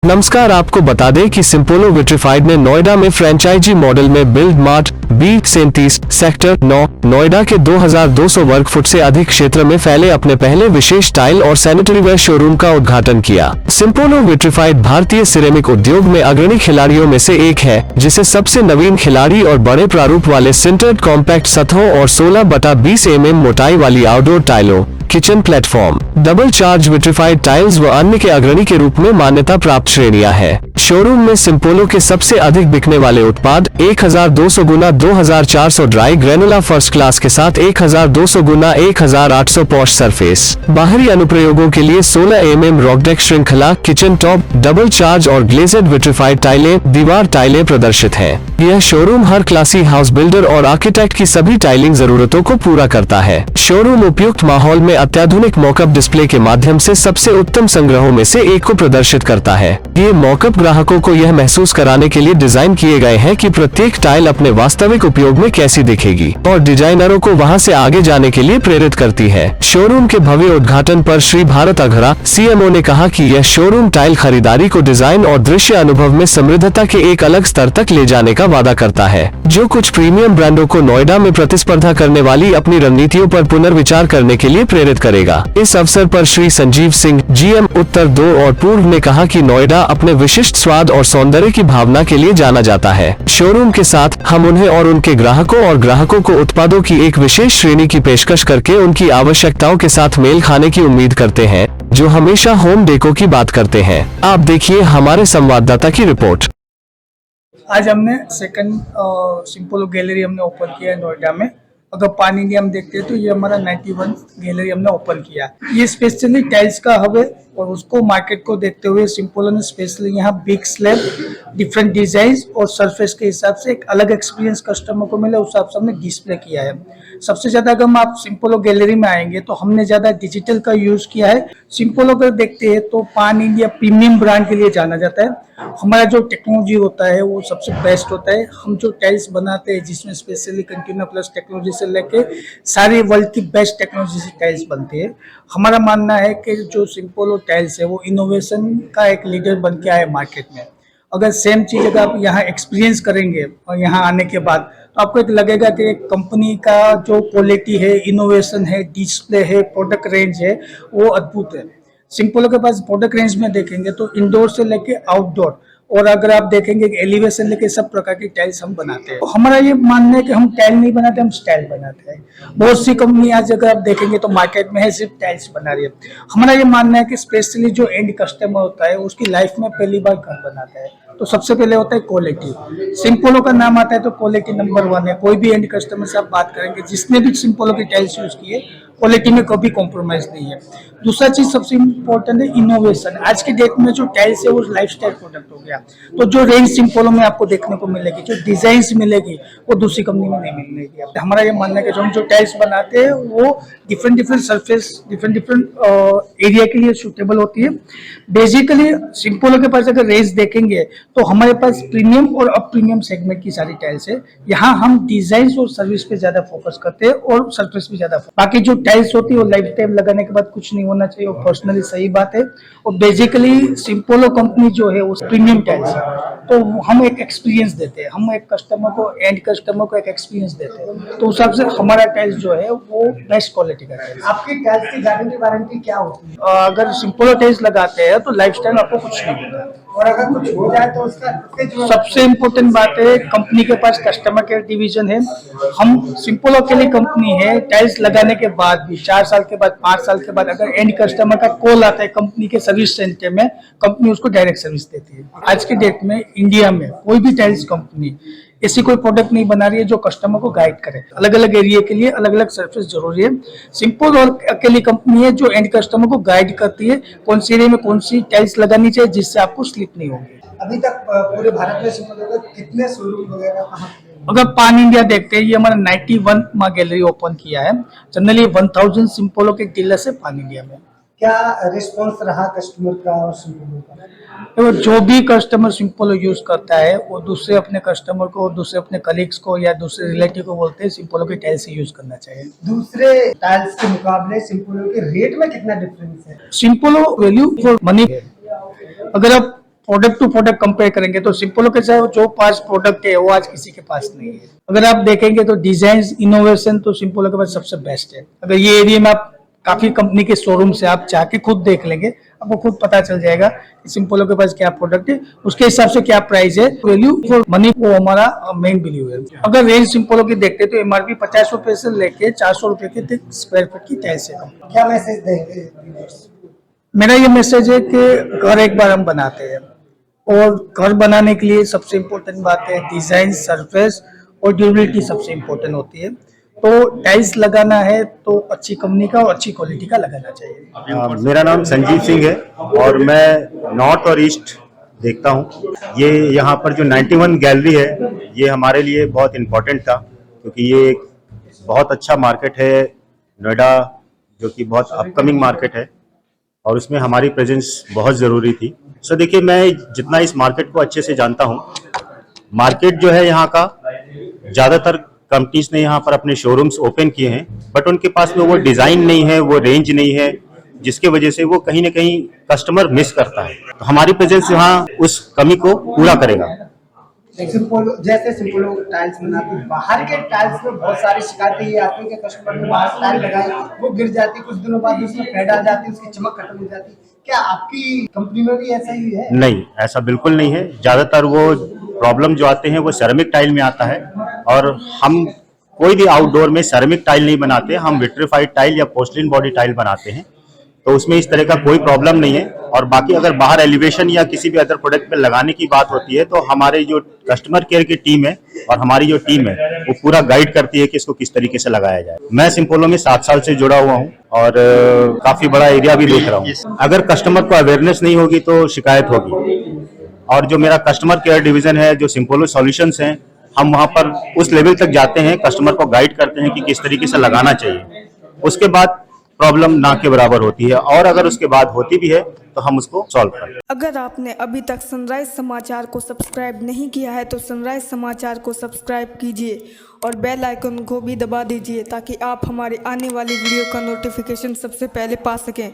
नमस्कार, आपको बता दें कि सिम्पोलो विट्रीफाइड ने नोएडा में फ्रेंचाइजी मॉडल में build mart B37 sector 9 Noida के 2200 वर्ग फुट से अधिक क्षेत्र में फैले अपने पहले विशेष टाइल और सैनिटरी वेयर शोरूम का उद्घाटन किया। सिम्पोलो विट्रीफाइड भारतीय सिरेमिक उद्योग में अग्रणी खिलाड़ियों में से एक है, जिसे सबसे नवीन खिलाड़ी और बड़े प्रारूप वाले सिंटर्ड कॉम्पैक्ट सतहों और 16/20 mm मोटाई वाली आउटडोर टाइलों, kitchen platform, double charge vitrified tiles व अन्य के अग्रणी के रूप में मान्यता प्राप्त श्रेणियां हैं। शोरूम में सिम्पोलो के सबसे अधिक बिकने वाले उत्पाद 1200 गुना 2400 ड्राई ग्रेनुला फर्स्ट क्लास के साथ 1200 गुना 1800 पॉश सरफेस, बाहरी अनुप्रयोगों के लिए 16 mm रॉकडेक श्रृंखला, किचन टॉप, डबल चार्ज और ग्लेजेड विट्रीफाइड टाइलें, दीवार टाइलें प्रदर्शित हैं। यह शोरूम हर क्लासी हाउस बिल्डर और आर्किटेक्ट की सभी टाइलिंग जरूरतों को पूरा करता है। शोरूम उपयुक्त माहौल में अत्याधुनिक मॉकअप डिस्प्ले के माध्यम से सबसे उत्तम संग्रहों में से एक को प्रदर्शित करता है। ये मॉकअप ग्राहकों को यह महसूस कराने के लिए डिजाइन किए गए हैं कि प्रत्येक टाइल अपने वास्तविक उपयोग में कैसी दिखेगी और डिजाइनरों को वहां से आगे जाने के लिए प्रेरित करती है। शोरूम के भव्य उद्घाटन पर श्री भारत अघरा CMO ने कहा कि यह शोरूम टाइल खरीदारी को डिजाइन और दृश्य अनुभव में समृद्धता के एक अलग स्तर तक ले जाने का वादा करता है, जो कुछ प्रीमियम ब्रांडों को नोएडा में प्रतिस्पर्धा करने वाली अपनी रणनीतियों पर पुनर्विचार करने के लिए प्रेरित करेगा। इस अवसर पर श्री संजीव सिंह GM उत्तर 2 और पूर्व ने कहा कि नोएडा अपने विशिष्ट स्वाद और सौंदर्य की भावना के लिए जाना जाता है। शोरूम के साथ हम उन्हें और उनके ग्राहकों को उत्पादों की एक विशेष श्रेणी की पेशकश करके उनकी आवश्यकताओं के साथ मेल खाने की उम्मीद करते हैं, जो हमेशा होम डेको की बात करते हैं। आप देखिए हमारे संवाददाता की रिपोर्ट। आज हमने सेकंड सिम्पोलो गैलरी हमने ओपन किया है नोएडा में। अगर पान इंडिया हम देखते हैं तो ये हमारा 91 गैलरी हमने ओपन किया है। ये स्पेशली टाइल्स का हब है और उसको मार्केट को देखते हुए सिम्पोलो ने स्पेशली यहाँ बिग स्लैब, डिफरेंट डिजाइन और सरफेस के हिसाब से एक अलग एक्सपीरियंस कस्टमर को मिले, उस हिसाब से हमने डिस्प्ले किया है। सबसे ज्यादा अगर हम आप सिम्पोलो गैलरी में आएंगे तो हमने ज्यादा डिजिटल का यूज किया है। सिम्पोलो अगर देखते हैं तो पान इंडिया प्रीमियम ब्रांड के लिए जाना जाता है। हमारा जो टेक्नोलॉजी होता है वो सबसे बेस्ट होता है। हम जो टाइल्स बनाते हैं जिसमें स्पेशली कंटिन्यू प्लस टेक्नोलॉजी से लेके सारी वर्ल्ड की बेस्ट टेक्नोलॉजी से टाइल्स बनती है। हमारा मानना है कि जो सिम्पोलो टाइल्स है वो इनोवेशन का एक लीडर बन के आए मार्केट में। अगर सेम चीज अगर आप यहाँ एक्सपीरियंस करेंगे और यहाँ आने के बाद तो आपको एक लगेगा कि कंपनी का जो क्वालिटी है, इनोवेशन है, डिस्प्ले है, प्रोडक्ट रेंज है, वो अद्भुत है। सिम्पोलो के पास प्रोडक्ट रेंज में देखेंगे तो इंडोर से लेके आउटडोर और अगर आप देखेंगे एलिवेशन लेके सब प्रकार की टाइल्स हम बनाते हैं। हमारा ये मानना है कि हम टाइल नहीं बनाते, हम स्टाइल बनाते हैं। बहुत सी कंपनी आज अगर आप देखेंगे तो मार्केट में है सिर्फ टाइल्स बना रही है। हमारा ये मानना है कि स्पेशली जो एंड कस्टमर होता है उसकी लाइफ में पहली बार घर बनाता है तो सबसे पहले होता है क्वालिटी। सिम्पोलो का नाम आता है तो क्वालिटी नंबर 1 है। कोई भी एंड कस्टमर से आप बात करेंगे जिसने भी सिम्पोलो की टाइल्स यूज की है, क्वालिटी में कभी कॉम्प्रोमाइज नहीं है। दूसरा चीज सबसे इम्पोर्टेंट है इनोवेशन। आज के डेट में जो टाइल्स है वो लाइफस्टाइल प्रोडक्ट हो गया, तो जो रेंज सिम्पोलो में आपको देखने को मिलेगी, जो डिजाइन मिलेगी वो दूसरी कंपनी में नहीं मिलेगी। हमारा ये मानना है कि जो हम जो टाइल्स बनाते हैं वो डिफरेंट सरफेस, डिफरेंट एरिया के लिए सूटेबल होती है। बेसिकली सिम्पोलो के पास अगर रेंज देखेंगे तो हमारे पास प्रीमियम और अब प्रीमियम सेगमेंट की सारी टाइल्स है। यहाँ हम डिजाइन और सर्विस पे ज्यादा फोकस करते हैं और सरफेस पे ज्यादा। बाकी जो टाइल्स होती है वो लाइफ टाइम लगाने के बाद कुछ नहीं होना चाहिए, वो पर्सनली सही बात है। और बेसिकली सिम्पोलो कंपनी जो है वो प्रीमियम टाइल्स है, तो हम एक एक्सपीरियंस देते हैं, हम एक कस्टमर को, एंड कस्टमर को एक एक्सपीरियंस देते हैं। तो उस हिसाब से हमारा टाइल्स जो है वो बेस्ट क्वालिटी का टाइल्स। आपकी टाइल्स की गारंटी वारंटी क्या होती है? अगर सिम्पोलो टाइल्स लगाते हैं तो लाइफ टाइम आपको कुछ नहीं होता, और अगर कुछ हो जाए तो उसका सबसे इम्पोर्टेंट बात है कंपनी के पास कस्टमर केयर डिवीजन है। हम सिम्पोलो के लिए कंपनी है, टाइल्स लगाने के बाद भी 4 साल के बाद, 5 साल के बाद अगर एंड कस्टमर का कॉल आता है कंपनी के सर्विस सेंटर में, कंपनी उसको डायरेक्ट सर्विस देती है। आज के डेट में इंडिया में कोई भी टाइल्स कंपनी ऐसी कोई प्रोडक्ट नहीं बना रही है जो कस्टमर को गाइड करे। अलग अलग एरिया के लिए अलग अलग सर्विस जरूरी है। सिंपल और अकेली कंपनी है जो एंड कस्टमर को गाइड करती है कौन सी एरिया में कौन सी टाइल्स लगानी चाहिए जिससे आपको स्लिप नहीं होगी। अभी तक पूरे भारत में सिम्पोलो के कितने शोरूम वगैरह कहाँ? अगर पान इंडिया देखते हैं, ये हमारा 91वां गैलरी ओपन किया है। जनरली 1000 सिम्पोलो के डीलर से पान इंडिया में। क्या रिस्पॉन्स रहा कस्टमर का और सिम्पोलो का? तो जो भी कस्टमर सिम्पोलो यूज करता है वो दूसरे अपने कस्टमर को, दूसरे अपने कलीग्स को या दूसरे रिलेटिव को बोलते हैं सिम्पोलो की टाइल्स से यूज करना चाहिए। दूसरे टाइल्स के मुकाबले सिम्पोलो के रेट में कितना डिफरेंस है? सिम्पोलो वैल्यू फॉर मनी है। अगर आप प्रोडक्ट टू प्रोडक्ट कंपेयर करेंगे तो सिंपोलो के साथ जो पास प्रोडक्ट है वो आज किसी के पास नहीं है। अगर आप देखेंगे तो डिजाइन इनोवेशन तो सिंपोलो के पास सबसे बेस्ट है। अगर ये एरिया में आप काफी कंपनी के शोरूम से आप जाके खुद देख लेंगे, आपको खुद पता चल जाएगा कि सिंपोलो के पास क्या प्रोडक्ट है, उसके हिसाब से क्या प्राइस है। वैल्यू फॉर मनी वो हमारा मेन वैल्यू है। अगर रेंज सिंपोलो की देखते तो एमआरपी 50 रुपए से लेके 400 रुपए के तक स्क्वायर फीट की टाइल्स है। क्या मैसेज देंगे viewers? मेरा ये मैसेज है कि घर एक बार हम बनाते हैं और घर बनाने के लिए सबसे इम्पोर्टेंट बात है डिजाइन, सरफेस और ड्यूरेबिलिटी सबसे इम्पोर्टेंट होती है। तो टाइल्स लगाना है तो अच्छी कंपनी का और अच्छी क्वालिटी का लगाना चाहिए। मेरा नाम संजीव सिंह है और मैं नॉर्थ और ईस्ट देखता हूँ। ये यहाँ पर जो 91 गैलरी है ये हमारे लिए बहुत इम्पोर्टेंट था, क्योंकि ये एक बहुत अच्छा मार्केट है नोएडा, जो कि बहुत अपकमिंग मार्केट है और उसमें हमारी प्रेजेंस बहुत ज़रूरी थी। सो देखिए, मैं जितना इस मार्केट को अच्छे से जानता हूँ, मार्केट जो है यहाँ का, ज़्यादातर कंपनीज ने यहाँ पर अपने शोरूम्स ओपन किए हैं, बट उनके पास में वो डिज़ाइन नहीं है, वो रेंज नहीं है, जिसके वजह से वो कहीं ना कहीं कस्टमर मिस करता है। तो हमारी प्रेजेंस यहाँ उस कमी को पूरा करेगा। सिंपोलो जैसे सिंपोलो टाइल्स बनाती है, बाहर के टाइल्स में बहुत सारी शिकायतें ये आती है कि कस्टमर ने बाहर टाइल लगाई, वो गिर जाती, कुछ दिनों बाद उसमें फेड आ जाती, उसकी चमक खत्म हो जाती। क्या आपकी कंपनी में भी ऐसा ही है? नहीं, ऐसा बिल्कुल नहीं है। ज़्यादातर वो प्रॉब्लम जो आते हैं वो सेरेमिक टाइल में आता है, और हम कोई भी आउटडोर में सेरेमिक टाइल नहीं बनाते, हम विट्रीफाइड टाइल या पोर्सलिन बॉडी टाइल बनाते हैं, तो उसमें इस तरह का कोई प्रॉब्लम नहीं है। और बाकी अगर बाहर एलिवेशन या किसी भी अदर प्रोडक्ट में लगाने की बात होती है तो हमारे जो कस्टमर केयर की टीम है और हमारी जो टीम है वो पूरा गाइड करती है कि इसको किस तरीके से लगाया जाए। मैं सिंपोलो में 7 साल से जुड़ा हुआ हूँ और काफी बड़ा एरिया भी देख रहा हूँ। अगर कस्टमर को अवेयरनेस नहीं होगी तो शिकायत होगी। और जो मेरा कस्टमर केयर डिवीजन है, जो सिंपोलो सॉल्यूशंस हैं, हम वहाँ पर उस लेवल तक जाते हैं, कस्टमर को गाइड करते हैं कि किस तरीके से लगाना चाहिए। उसके बाद प्रॉब्लम ना के बराबर होती है, और अगर उसके बाद होती भी है तो हम उसको सॉल्व करते हैं। अगर आपने अभी तक सनराइज समाचार को सब्सक्राइब नहीं किया है तो सनराइज समाचार को सब्सक्राइब कीजिए और बेल आइकन को भी दबा दीजिए, ताकि आप हमारे आने वाली वीडियो का नोटिफिकेशन सबसे पहले पा सकें।